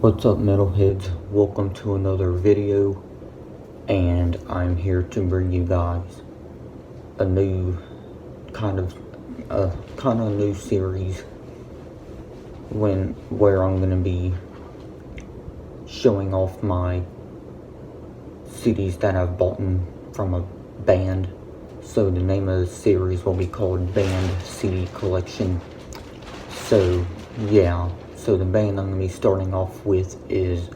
What's up, metalheads? Welcome to another video, and I'm here to bring you guys a new kind of new series where I'm gonna be showing off my CDs that I've bought from a band. So the name of the series will be called Band CD Collection. So yeah. So the band I'm going to be starting off with is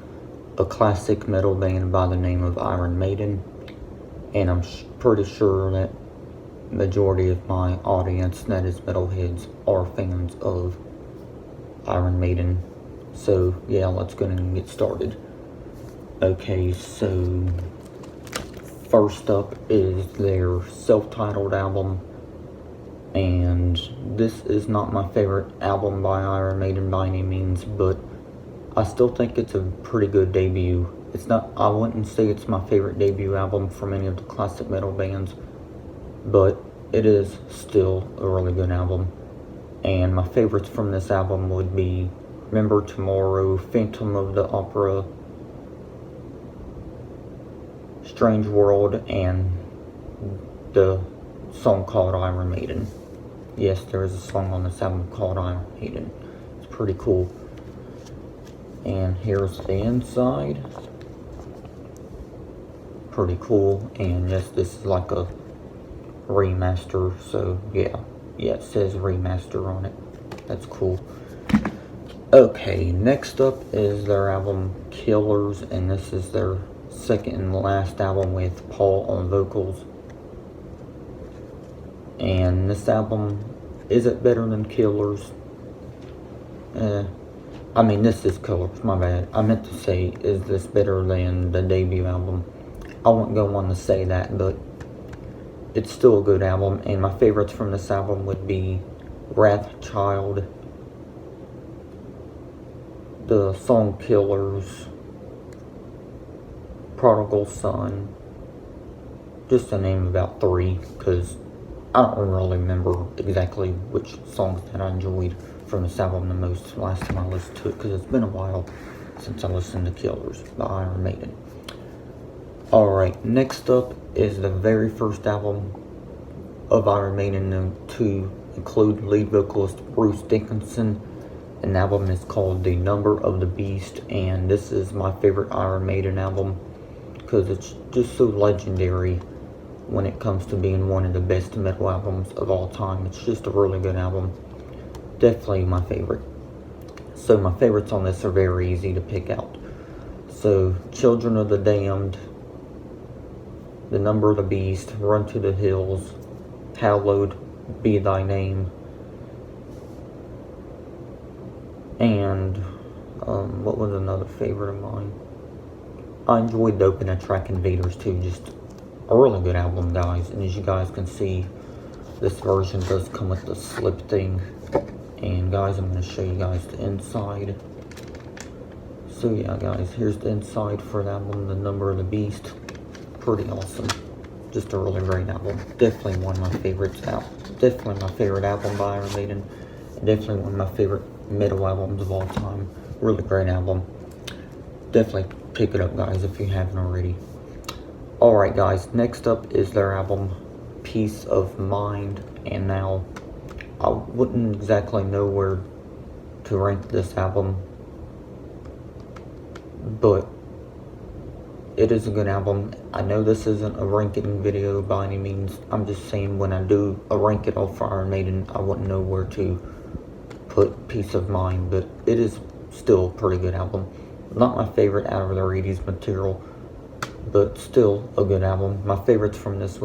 a classic metal band by the name of Iron Maiden. And I'm pretty sure that majority of my audience, that is metalheads, are fans of Iron Maiden. So yeah, let's go ahead and get started. Okay, so first up is their self-titled album. And this is not my favorite album by Iron Maiden by any means, but I still think it's a pretty good debut. I wouldn't say it's my favorite debut album from any of the classic metal bands, but it is still a really good album. And my favorites from this album would be Remember Tomorrow, Phantom of the Opera, Strange World, and the song called Iron Maiden. Yes, there is a song on this album called Iron Maiden. It's pretty cool. And here's the inside. Pretty cool. And yes, this is like a remaster. So yeah, it says remaster on it. That's cool. Okay, next up is their album Killers, and this is their second and last album with Paul on vocals. And this album, is it better than Killers? I mean, this is Killers, my bad. I meant to say, is this better than the debut album? I won't go on to say that, but it's still a good album. And my favorites from this album would be Wrathchild, the song Killers, Prodigal Son, just to name about 3, because I don't really remember exactly which songs that I enjoyed from this album the most last time I listened to it, because it's been a while since I listened to Killers by Iron Maiden. Alright, next up is the very first album of Iron Maiden to include lead vocalist Bruce Dickinson. An album is called The Number of the Beast, and this is my favorite Iron Maiden album because it's just so legendary when it comes to being one of the best metal albums of all time. It's just a really good album. Definitely my favorite. So my favorites on this are very easy to pick out. So Children of the Damned, The Number of the Beast, Run to the Hills, Hallowed Be Thy Name, and what was another favorite of mine? I enjoyed the opening track Invaders too. Just a really good album, guys. And as you guys can see, this version does come with the slip thing. And guys, I'm going to show you guys the inside. So yeah, guys, here's the inside for the album, The Number of the Beast. Pretty awesome. Just a really great album. Definitely one of my favorites out. Definitely my favorite album by Iron Maiden. Definitely one of my favorite metal albums of all time. Really great album. Definitely pick it up, guys, if you haven't already. Alright, guys, next up is their album Peace of Mind. And now, I wouldn't exactly know where to rank this album, but it is a good album. I know this isn't a ranking video by any means. I'm just saying, when I do a rank it off for Iron Maiden, I wouldn't know where to put Peace of Mind, but it is still a pretty good album. Not my favorite out of their 80s material, but still a good album. My favorites from this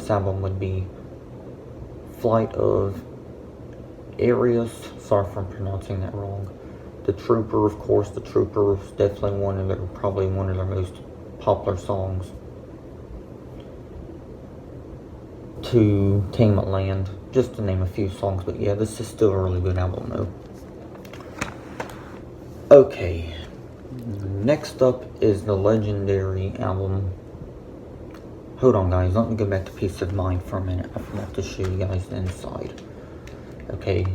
album would be Flight of Arius, sorry if I'm pronouncing that wrong. The Trooper, of course. The Trooper is definitely probably one of their most popular songs. To Tame It Land, just to name a few songs, but yeah, this is still a really good album though. Okay, next up is the legendary album. Hold on, guys, let me go back to Peace of Mind for a minute. I forgot to show you guys the inside. Okay,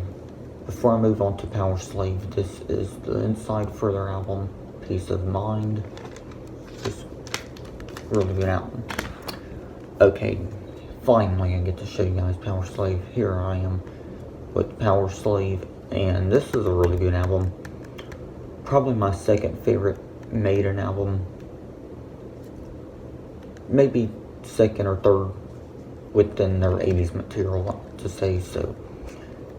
before I move on to Power Slave, this is the inside for their album, Peace of Mind. Just really good album. Okay, finally I get to show you guys Power Slave. Here I am with Power Slave, and this is a really good album. Probably my second favorite Maiden album. Maybe second or third within their 80s material, to say so.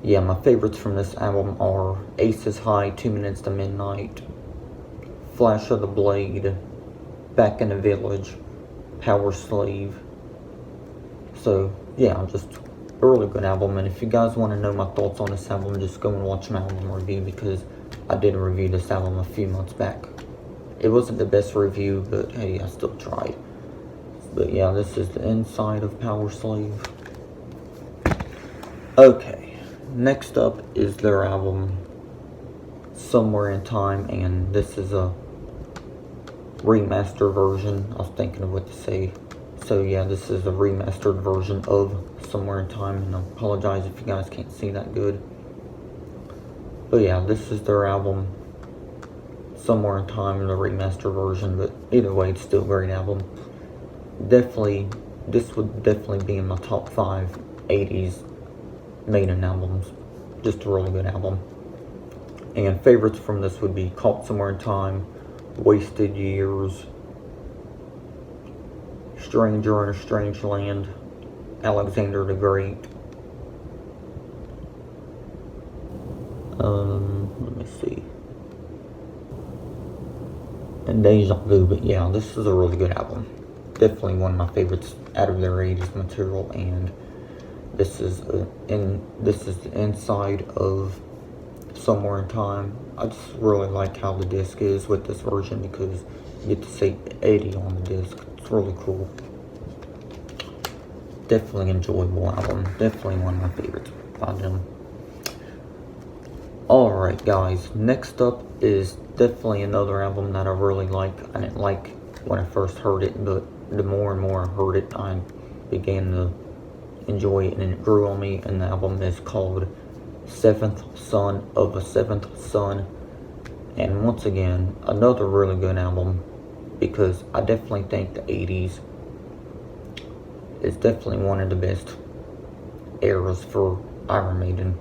Yeah, my favorites from this album are Aces High, 2 Minutes to Midnight, Flash of the Blade, Back in the Village, Power Slave. So, yeah, just a really good album. And if you guys want to know my thoughts on this album, just go and watch my album review, because I did review this album a few months back. It wasn't the best review, but hey, I still tried. But yeah, this is the inside of Power Slave. Okay. Next up is their album, Somewhere in Time, and this is a remastered version. I was thinking of what to say. So yeah, this is a remastered version of Somewhere in Time, and I apologize if you guys can't see that good. But yeah, this is their album, Somewhere in Time, the remastered version, but either way, it's still a great album. Definitely, this would definitely be in my top 5 80s Maiden albums. Just a really good album. And favorites from this would be Caught Somewhere in Time, Wasted Years, Stranger in a Strange Land, Alexander the Great. Let me see. And Deja Vu, but yeah, this is a really good album. Definitely one of my favorites out of their 80s material, and this is the inside of Somewhere in Time. I just really like how the disc is with this version, because you get to see 80 on the disc. It's really cool. Definitely enjoyable album. Definitely one of my favorites by them. Alright guys, next up is definitely another album that I really like. I didn't like when I first heard it, but the more and more I heard it, I began to enjoy it, and it grew on me. And the album is called Seventh Son of a Seventh Son. And once again, another really good album, because I definitely think the 80s is definitely one of the best eras for Iron Maiden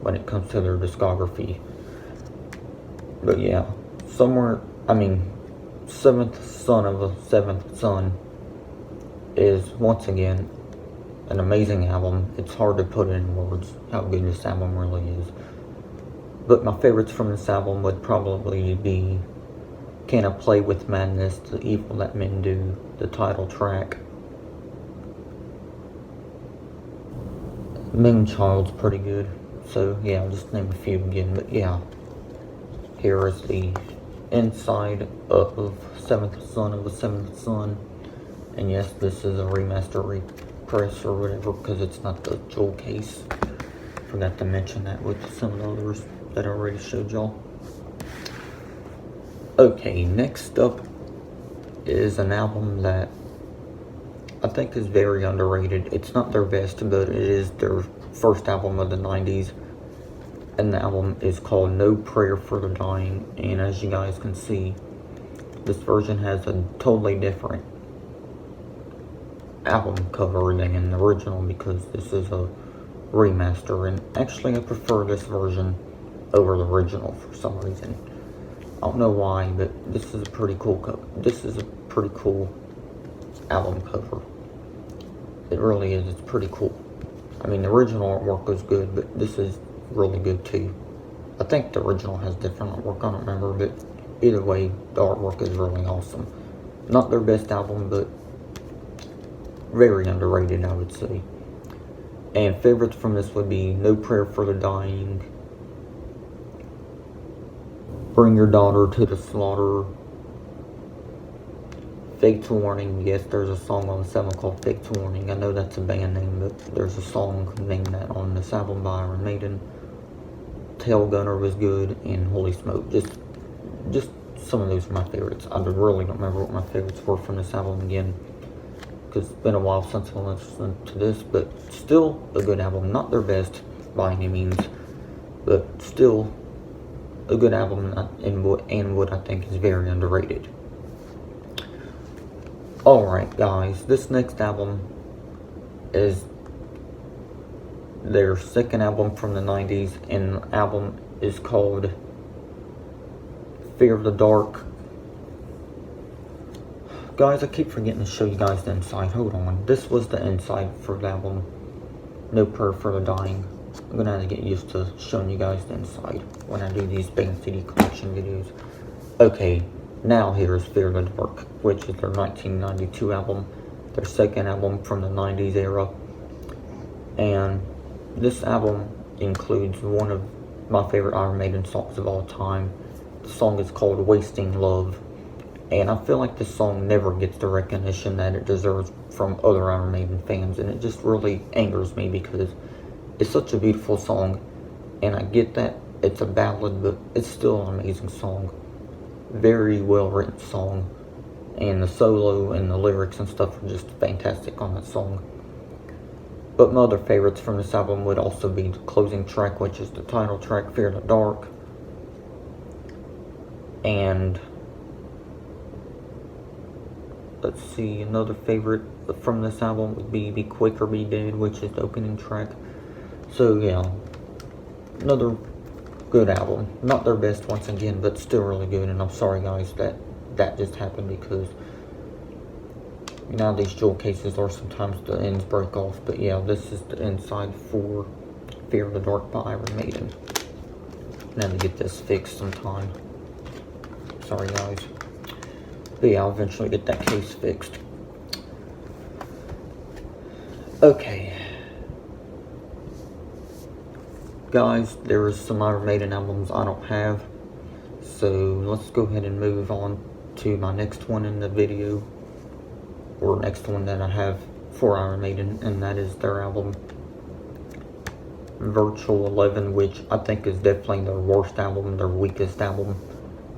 when it comes to their discography. But yeah, Seventh Son of a Seventh Son is once again an amazing album. It's hard to put in words how good this album really is. But my favorites from this album would probably be Can I Play With Madness, The Evil That Men Do, the title track. Moonchild's pretty good. So yeah, I'll just name a few again. But yeah, here is the inside of Seventh Son of a Seventh Son. And yes, this is a remaster repress or whatever, because it's not the jewel case. Forgot to mention that with some of the others that I already showed y'all. Okay, next up is an album that I think is very underrated. It's not their best, but it is their first album of the 90s. And the album is called No Prayer for the Dying. And as you guys can see, this version has a totally different album cover than the original, because this is a remaster. And actually, I prefer this version over the original for some reason. I don't know why, but this is a pretty cool cover. This is a pretty cool album cover. It really is. It's pretty cool. I mean, the original artwork was good, but this is really good too. I think the original has different artwork. I don't remember, but either way, the artwork is really awesome. Not their best album, but very underrated, I would say. And favorites from this would be No Prayer for the Dying, Bring Your Daughter to the Slaughter, Fate's Warning. Yes, there's a song on this album called Fate's Warning. I know that's a band name, but there's a song named that on this album by Iron Maiden. Tail Gunner was good, and Holy Smoke. Just some of those are my favorites. I really don't remember what my favorites were from this album again, because it's been a while since I listened to this, but still a good album. Not their best by any means, but still a good album, and what I think is very underrated. Alright guys, this next album is their second album from the 90s, and the album is called Fear of the Dark. Guys, I keep forgetting to show you guys the inside. Hold on. This was the inside for the album, No Prayer for the Dying. I'm gonna have to get used to showing you guys the inside when I do these band CD collection videos. Okay, now here's Fear of the Dark, which is their 1992 album, their second album from the 90s era. And this album includes one of my favorite Iron Maiden songs of all time. The song is called Wasting Love. And I feel like this song never gets the recognition that it deserves from other Iron Maiden fans. And it just really angers me because it's such a beautiful song. And I get that it's a ballad, but it's still an amazing song. Very well written song. And the solo and the lyrics and stuff are just fantastic on that song. But my other favorites from this album would also be the closing track, which is the title track, Fear the Dark. And let's see, another favorite from this album would be Be Quick or Be Dead, which is the opening track. So yeah, another good album. Not their best once again, but still really good. And I'm sorry guys that just happened, because now these jewel cases are sometimes the ends break off. But yeah, this is the inside for Fear of the Dark by Iron Maiden. Now to get this fixed sometime. Sorry guys. But yeah, I'll eventually get that case fixed. Okay. Guys, there is some Iron Maiden albums I don't have. So let's go ahead and move on to my next one in the video. Or next one that I have for Iron Maiden, and that is their album Virtual 11, which I think is definitely their worst album, their weakest album.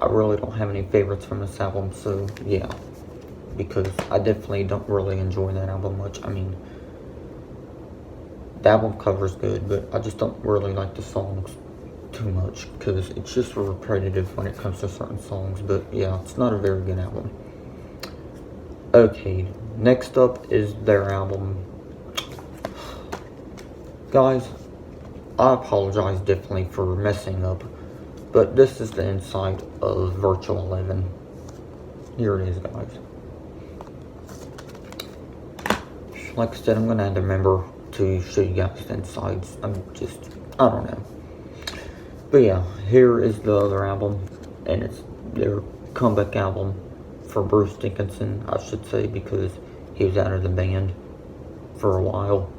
I really don't have any favorites from this album, so yeah, because I definitely don't really enjoy that album much. I mean, the album cover's good, but I just don't really like the songs too much, because it's just repetitive when it comes to certain songs. But yeah, it's not a very good album. Okay, next up is their album. Guys, I apologize definitely for messing up, but this is the inside of Virtual 11. Here it is, guys. Like I said, I'm gonna have to remember to show you guys the insides. I don't know. But yeah, here is the other album, and it's their comeback album for Bruce Dickinson, I should say, because he was out of the band for a while.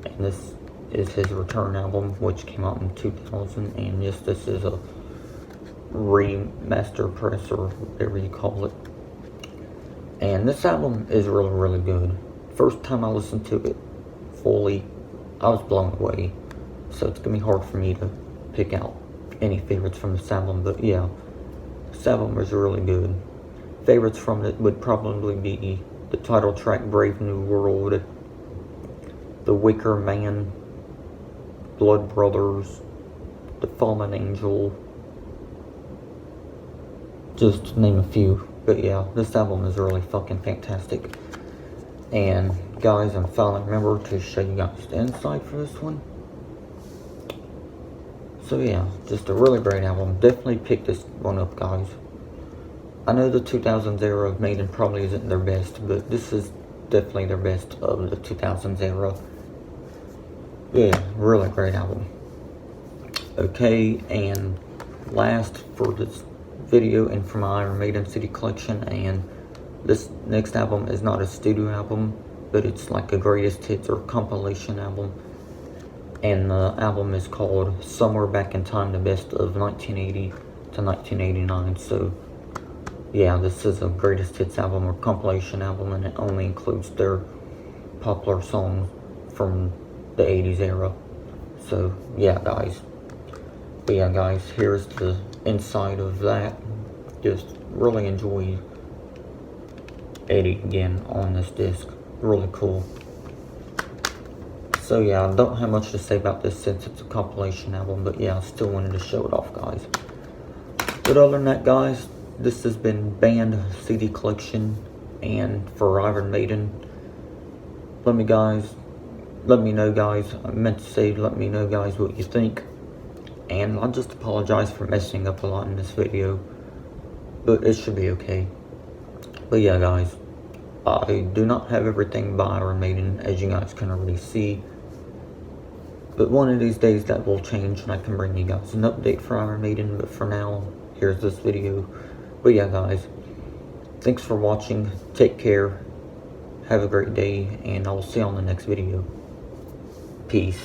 And this is his return album, which came out in 2000. And yes, this is a remaster press, or whatever you call it. And this album is really, really good. First time I listened to it fully, I was blown away. So it's gonna be hard for me to pick out any favorites from this album. But yeah, this album was really good. Favorites from it would probably be the title track, Brave New World, The Wicker Man, Blood Brothers, The Fallen Angel, just to name a few. But yeah, this album is really fucking fantastic. And guys, I'm finally remember to show you guys the inside for this one. So yeah, just a really great album. Definitely pick this one up, guys. I know the 2000s era of Maiden probably isn't their best, but this is definitely their best of the 2000s era. Yeah, really great album. Okay, and last for this video and for my Iron Maiden CD collection, and this next album is not a studio album, but it's like a greatest hits or compilation album. And the album is called Somewhere Back in Time, the best of 1980 to 1989. So yeah, this is a greatest hits album or compilation album, and it only includes their popular songs from the 80s era. So yeah, guys. But yeah, guys, here's the inside of that. Just really enjoy Eddie again on this disc. Really cool. So So yeah, I don't have much to say about this since it's a compilation album, but yeah, I still wanted to show it off, guys. But other than that, guys, this has been Band CD Collection and for Iron Maiden. Let me know, guys. I meant to say, let me know, guys, what you think. And I just apologize for messing up a lot in this video, but it should be okay. But yeah, guys, I do not have everything by Iron Maiden, as you guys can already see. But one of these days that will change, and I can bring you guys an update for Iron Maiden. But for now, here's this video. But yeah, guys, thanks for watching. Take care. Have a great day, and I'll see you on the next video. Peace.